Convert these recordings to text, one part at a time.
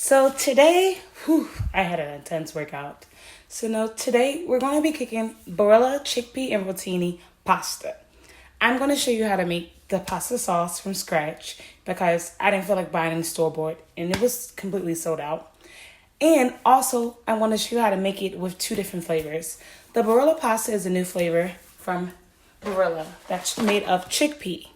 So today, I had an intense workout. So now today we're going to be cooking Barilla, chickpea, and rotini pasta. I'm going to show you how to make the pasta sauce from scratch because I didn't feel like buying any store-bought and it was completely sold out. And also, I want to show you how to make it with two different flavors. The Barilla pasta is a new flavor from Barilla that's made of chickpea.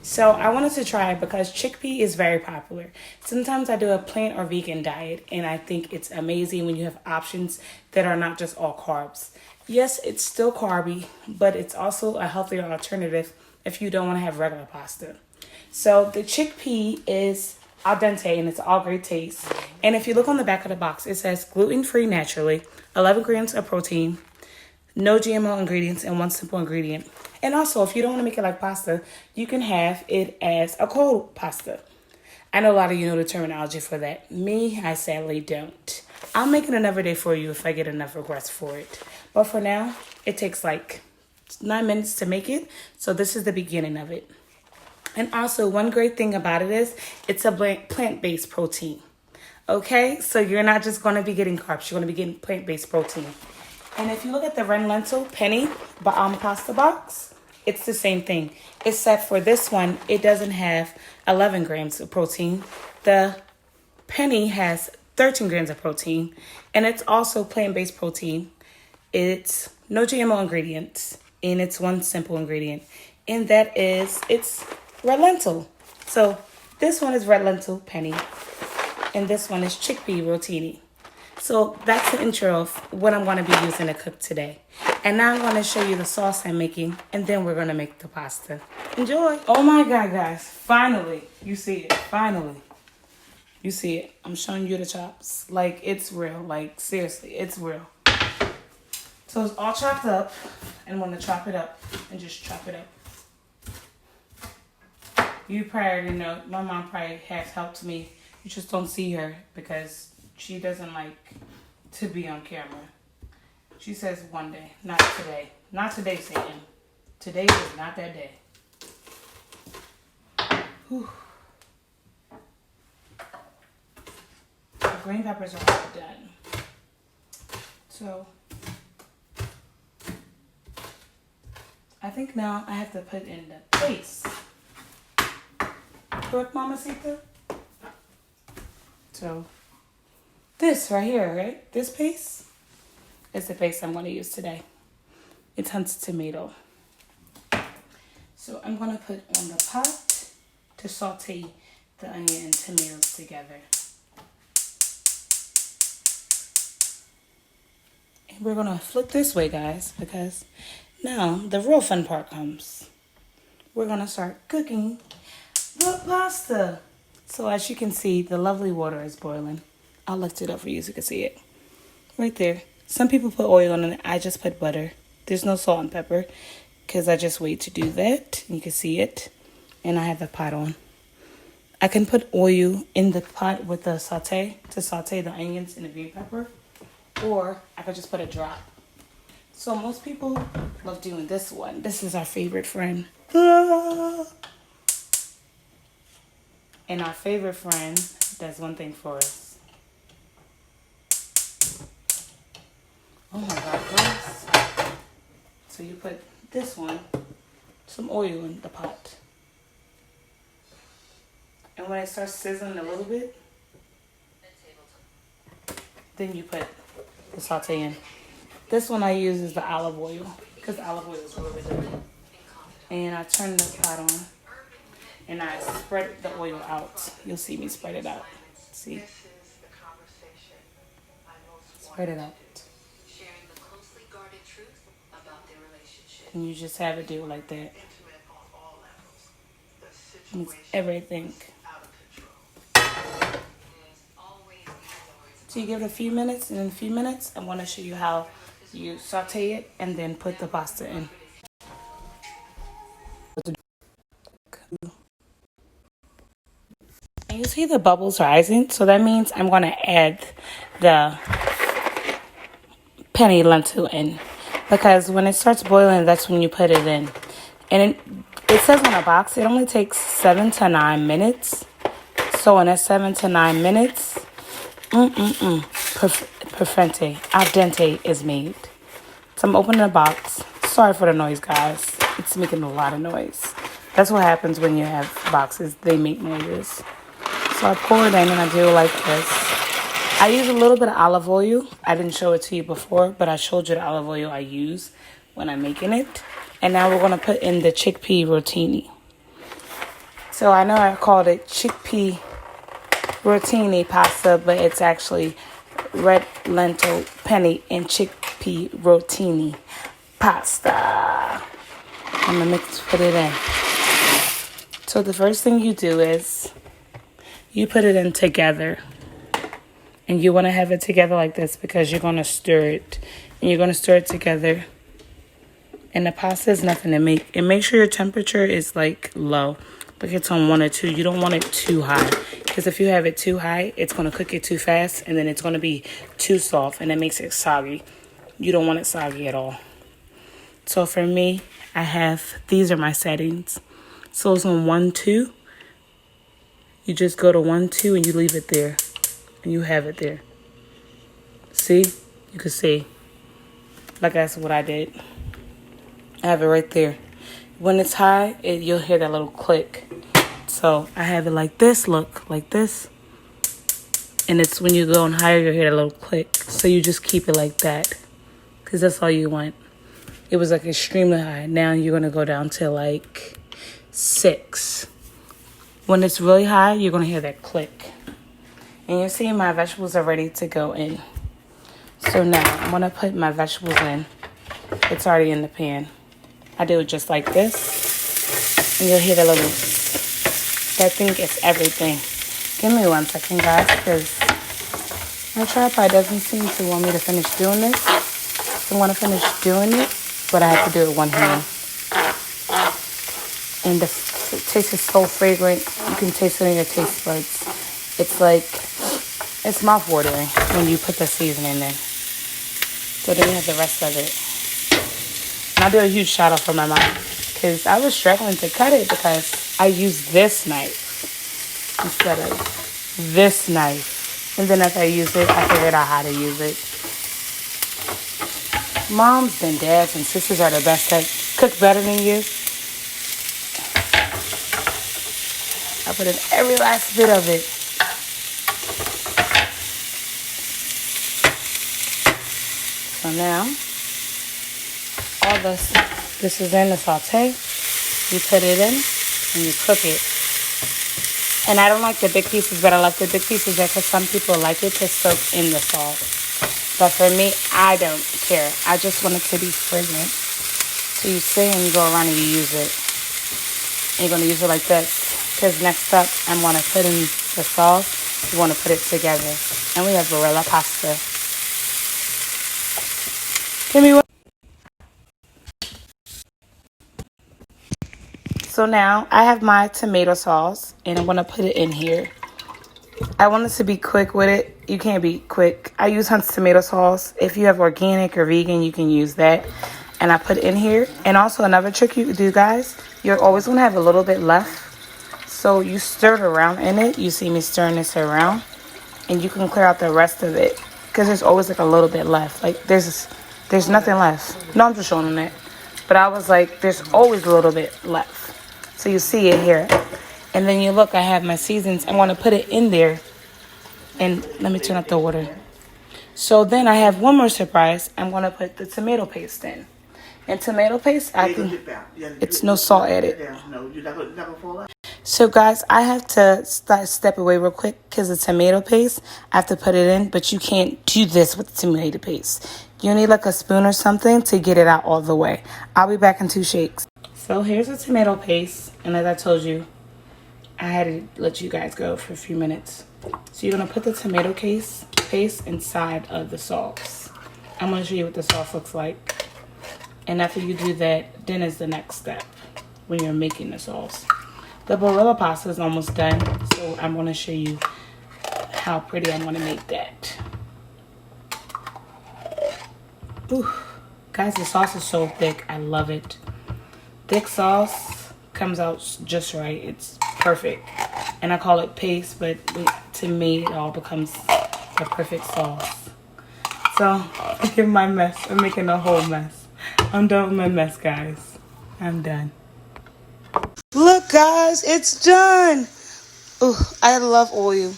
So I wanted to try it because chickpea is very popular. Sometimes I do a plant or vegan diet, and I think it's amazing when you have options that are not just all carbs. Yes, it's still carby, but it's also a healthier alternative if you don't want to have regular pasta. So the chickpea is al dente and it's all great taste. And if you look on the back of the box, it says gluten-free naturally, 11 grams of protein, no GMO ingredients, and one simple ingredient. And also, if you don't want to make it like pasta, you can have it as a cold pasta. I know a lot of you know the terminology for that. Me, I sadly don't. I'll make it another day for you if I get enough requests for it. But for now, it takes like 9 minutes to make it. So this is the beginning of it. And also, one great thing about it is it's a plant-based protein. Okay? So you're not just going to be getting carbs. You're going to be getting plant-based protein. And if you look at the Lentil Penne pasta box, it's the same thing. Except for this one, it doesn't have 11 grams of protein. The Penne has 13 grams of protein. And it's also plant-based protein. It's no GMO ingredients. And it's one simple ingredient. And that is, it's red lentil. So this one is red lentil Penne. And this one is chickpea rotini. So that's the intro of what I'm going to be using to cook today. And now I'm going to show you the sauce I'm making, and then we're going to make the pasta. Enjoy. Oh my God, guys. Finally. You see it. Finally. You see it. I'm showing you the chops. Like, it's real. Like, seriously, it's real. So it's all chopped up. And I'm going to chop it up and just chop it up. You probably already know. My mom probably has helped me. You just don't see her because she doesn't like to be on camera. She says one day, not today. Not today, Satan. Today is not that day. Whew. The green peppers are all done. So, I think now I have to put in the paste. Correct, Mamacita? So, this right here, right? This paste is the paste I'm going to use today. It's Hunt's tomato. So I'm going to put on the pot to saute the onion and tomatoes together. And we're going to flip this way, guys, because now the real fun part comes. We're going to start cooking the pasta. So as you can see, the lovely water is boiling. I'll lift it up for you so you can see it. Right there. Some people put oil on it. I just put butter. There's no salt and pepper because I just wait to do that. You can see it. And I have the pot on. I can put oil in the pot with the saute to saute the onions and the green pepper. Or I could just put a drop. So most people love doing this one. This is our favorite friend. And our favorite friend does one thing for us. Oh my God, guys. So you put this one, some oil in the pot. And when it starts sizzling a little bit, then you put the saute in. This one I use is the olive oil, because olive oil is really good. And I turn the pot on, and I spread the oil out. You'll see me spread it out. See? Spread it out. And you just have it do like that. Mix everything. So you give it a few minutes, and in a few minutes, I want to show you how you saute it and then put the pasta in. And you see the bubbles rising, so that means I'm going to add the Penne lentil in. Because when it starts boiling, that's when you put it in. And it says on the box, it only takes 7 to 9 minutes. So in that 7 to 9 minutes, perfente, al dente is made. So I'm opening the box. Sorry for the noise, guys. It's making a lot of noise. That's what happens when you have boxes. They make noises. So I pour it in and I do it like this. I use a little bit of olive oil. I didn't show it to you before, but I showed you the olive oil I use when I'm making it. And now we're going to put in the chickpea rotini. So I know I called it chickpea rotini pasta, but it's actually red lentil penne and chickpea rotini pasta. I'm going to put it in. So the first thing you do is you put it in together. And you want to have it together like this because you're going to stir it. And you're going to stir it together. And the pasta is nothing to make. And make sure your temperature is like low. Like it's on 1 or 2. You don't want it too high. Because if you have it too high, it's going to cook it too fast. And then it's going to be too soft. And it makes it soggy. You don't want it soggy at all. So for me, these are my settings. So it's on 1, 2. You just go to 1, 2 and you leave it there. And you have it there. See? You can see. Like that's what I did. I have it right there. When it's high, you'll hear that little click. So I have it like this, look, like this. And it's when you go on higher, you'll hear that little click. So you just keep it like that. Because that's all you want. It was like extremely high. Now you're going to go down to like 6. When it's really high, you're going to hear that click. And you see my vegetables are ready to go in. So now I'm going to put my vegetables in. It's already in the pan. I do it just like this. And you'll hear the little... That thing is everything. Give me 1 second, guys, because my tripod doesn't seem to want me to finish doing this. So I want to finish doing it, but I have to do it one hand. And the taste is so fragrant. You can taste it in your taste buds. It's like, it's mouth-watering when you put the seasoning in. So then you have the rest of it. And I'll do a huge shout out for my mom. Because I was struggling to cut it because I used this knife instead of this knife. And then as I used it, I figured out how to use it. Moms and dads and sisters are the best at cook better than you. I put in every last bit of it. So now, all this is in the saute. You put it in and you cook it. And I don't like the big pieces, but I like the big pieces because some people like it to soak in the sauce. But for me, I don't care. I just want it to be fragrant. So you sit and you go around and you use it. And you're going to use it like this. Because next up, I'm going to put in the sauce. You want to put it together. And we have Barilla pasta. Give me one. So now I have my tomato sauce and I'm going to put it in here. I want us to be quick with it. You can't be quick. I use Hunt's tomato sauce. If you have organic or vegan, you can use that. And I put it in here. And also another trick you can do, guys, you're always going to have a little bit left. So you stir it around in it. You see me stirring this around. And you can clear out the rest of it. Because there's always like a little bit left. Like there's nothing left. No, I'm just showing them that. But I was like, there's always a little bit left. So you see it here. And then you look, I have my seasons. I'm going to put it in there. And let me turn up the water. So then I have one more surprise. I'm going to put the tomato paste in. And tomato paste, it's no salt added. So guys, I have to step away real quick because the tomato paste, I have to put it in. But you can't do this with the tomato paste. You need like a spoon or something to get it out all the way. I'll be back in 2 shakes. So here's the tomato paste. And as I told you, I had to let you guys go for a few minutes. So you're going to put the tomato paste inside of the sauce. I'm going to show you what the sauce looks like. And after you do that, then is the next step when you're making the sauce. The Barilla pasta is almost done. So I'm going to show you how pretty I'm going to make that. Ooh. Guys, the sauce is so thick. I love it. Thick sauce comes out just right. It's perfect. And I call it paste, but to me, it all becomes the perfect sauce. So, look at my mess. I'm making a whole mess. I'm done with my mess, guys. I'm done. Look, guys, it's done. Ooh, I love oil.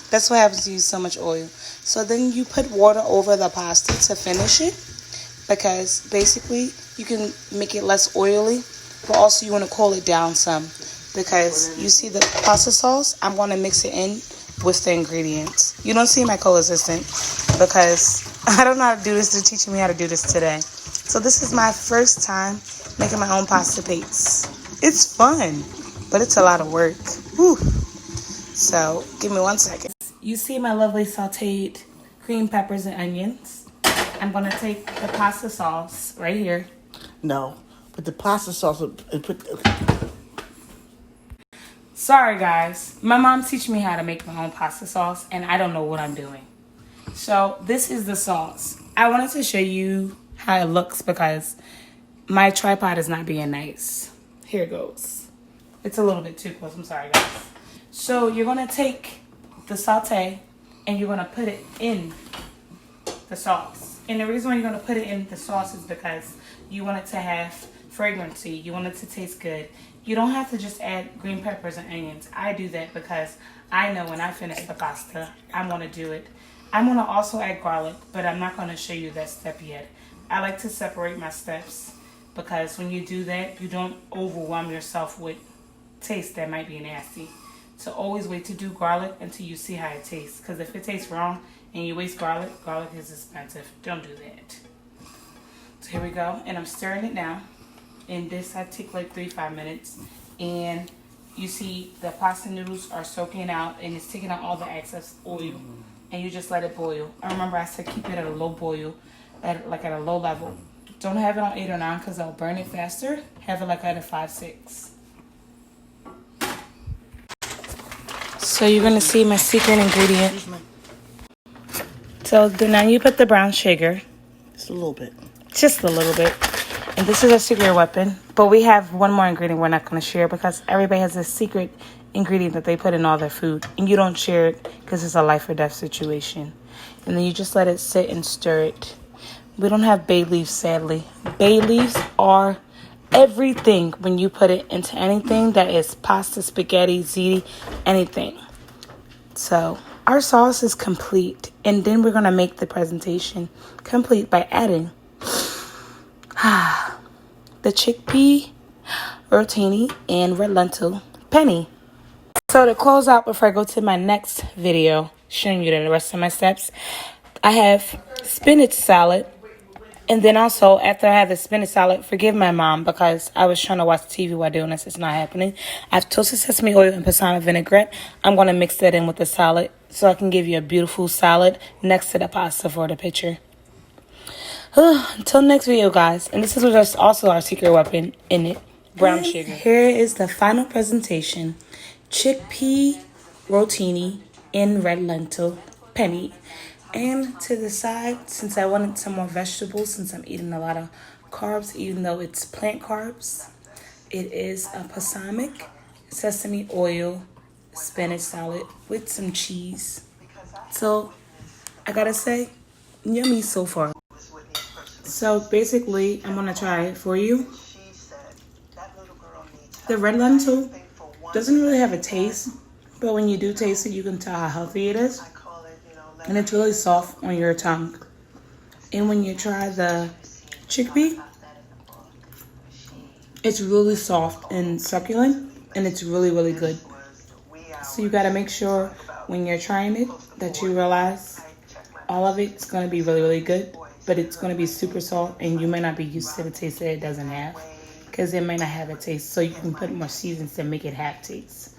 That's what happens to use so much oil. So then you put water over the pasta to finish it, because basically you can make it less oily, but also you want to cool it down some, because you see the pasta sauce, I'm going to mix it in with the ingredients. You don't see my co-assistant because I don't know how to do this. They're teaching me how to do this today. So this is my first time making my own pasta paste. It's fun, but it's a lot of work. Whew. So give me 1 second. You see my lovely sauteed green peppers and onions. I'm going to take the pasta sauce right here. No, but the pasta sauce and put. Sorry, guys. My mom's teaching me how to make my own pasta sauce, and I don't know what I'm doing. So this is the sauce. I wanted to show you how it looks because my tripod is not being nice. Here it goes. It's a little bit too close. I'm sorry, guys. So you're going to take the saute and you're going to put it in the sauce. And the reason why you're going to put it in the sauce is because you want it to have fragrancy. You want it to taste good. You don't have to just add green peppers and onions. I do that because I know when I finish the pasta, I'm going to do it. I'm going to also add garlic, but I'm not going to show you that step yet. I like to separate my steps because when you do that, you don't overwhelm yourself with taste that might be nasty. So always wait to do garlic until you see how it tastes. Because if it tastes wrong and you waste garlic, garlic is expensive. Don't do that. So here we go. And I'm stirring it now. And this I take like 3-5 minutes. And you see the pasta noodles are soaking out and it's taking out all the excess oil. And you just let it boil. I remember I said keep it at a low boil, at a low level. Don't have it on 8 or 9 because I'll burn it faster. Have it like at a 5-6. So you're going to see my secret ingredient. So now you put the brown sugar. Just a little bit. Just a little bit. And this is a secret weapon. But we have one more ingredient we're not going to share because everybody has a secret ingredient that they put in all their food. And you don't share it because it's a life or death situation. And then you just let it sit and stir it. We don't have bay leaves, sadly. Bay leaves are everything when you put it into anything that is pasta, spaghetti, ziti, anything. So our sauce is complete. And then we're going to make the presentation complete by adding the chickpea, rotini, and red lentil penne. So to close out before I go to my next video showing you the rest of my steps, I have spinach salad. And then also, after I have the spinach salad, forgive my mom because I was trying to watch TV while doing this. It's not happening. I have toasted sesame oil and balsamic vinaigrette. I'm going to mix that in with the salad so I can give you a beautiful salad next to the pasta for the picture. Until next video, guys. And this is just also our secret weapon in it, brown sugar. Here is the final presentation. Chickpea, rotini, and red lentil penne. And to the side, since I wanted some more vegetables, since I'm eating a lot of carbs, even though it's plant carbs, it is a balsamic, sesame oil, spinach salad with some cheese. So, I gotta say, yummy so far. So, basically, I'm gonna try it for you. The red lentil doesn't really have a taste, but when you do taste it, you can tell how healthy it is. And it's really soft on your tongue. And when you try the chickpea, it's really soft and succulent, and it's really, really good. So you gotta make sure when you're trying it that you realize all of it's gonna be really, really good, but it's gonna be super soft, and you may not be used to the taste that it doesn't have, because it might not have a taste. So you can put more seasons to make it have taste.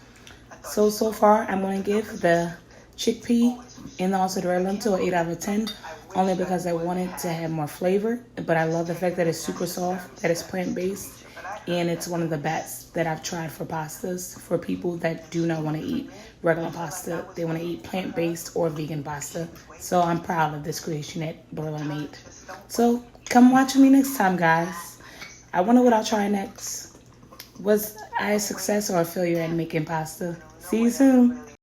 So far, I'm gonna give the chickpea and also the red lentil 8 out of 10, only because I wanted to have more flavor. But I love the fact that it's super soft, that it's plant-based, and it's one of the best that I've tried for pastas for people that do not want to eat regular pasta. They want to eat plant-based or vegan pasta. So I'm proud of this creation that Barilla made. So come watch me next time, guys. I wonder what I'll try next. Was I a success or a failure at making pasta? See you soon.